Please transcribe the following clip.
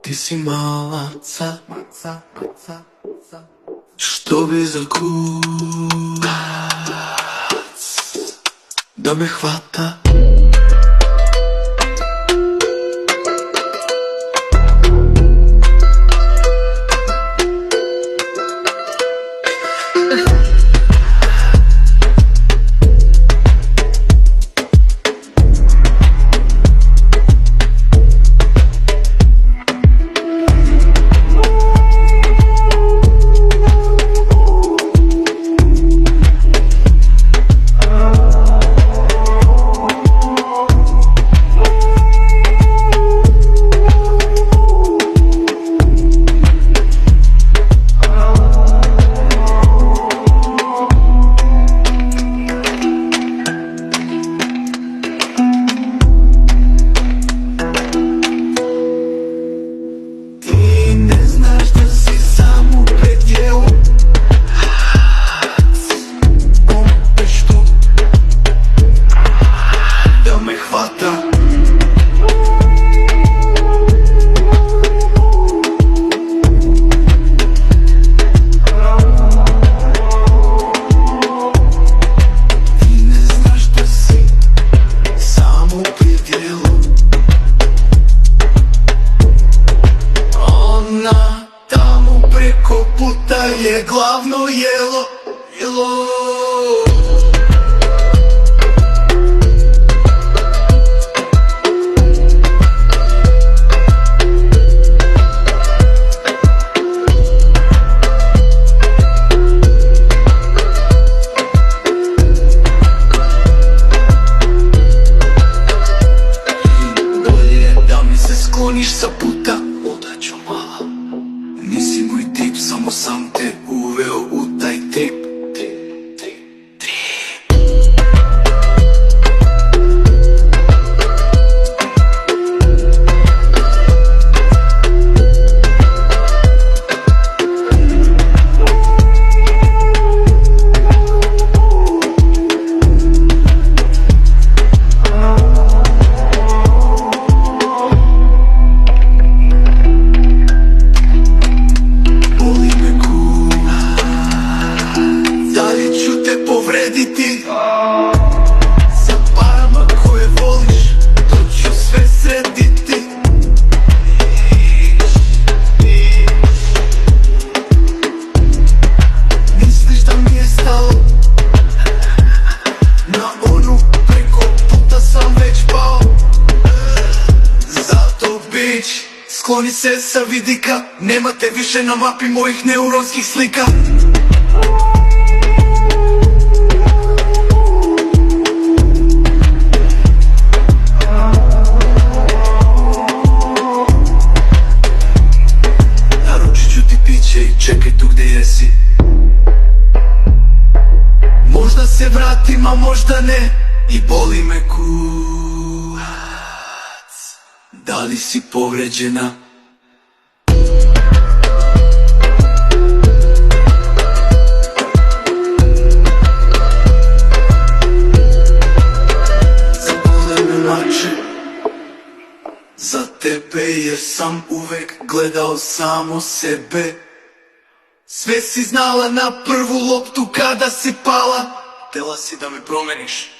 Ti si mala što bi za kuc da me hvata. Je glavno jelo. Bolje da mi se skloniš sa puta, odaću mala. Nisi moj tip, samo sam te uveo u taj trip. Sa parama koje voliš, to ću sve srediti. Misliš da mi je stalo? Na onu preko puta sam već pao. Zato bić, skloni se sa vidika. Nemate više na mapi mojih neuronskih slika. Čekaj tu gde jesi. Možda se vratim, a možda ne. I boli me kuc. Da li si povređena? Zabole me mače za tebe, jer sam uvek gledao samo sebe. Sve si znala na prvu loptu kada si pala. Htela si da me promeniš.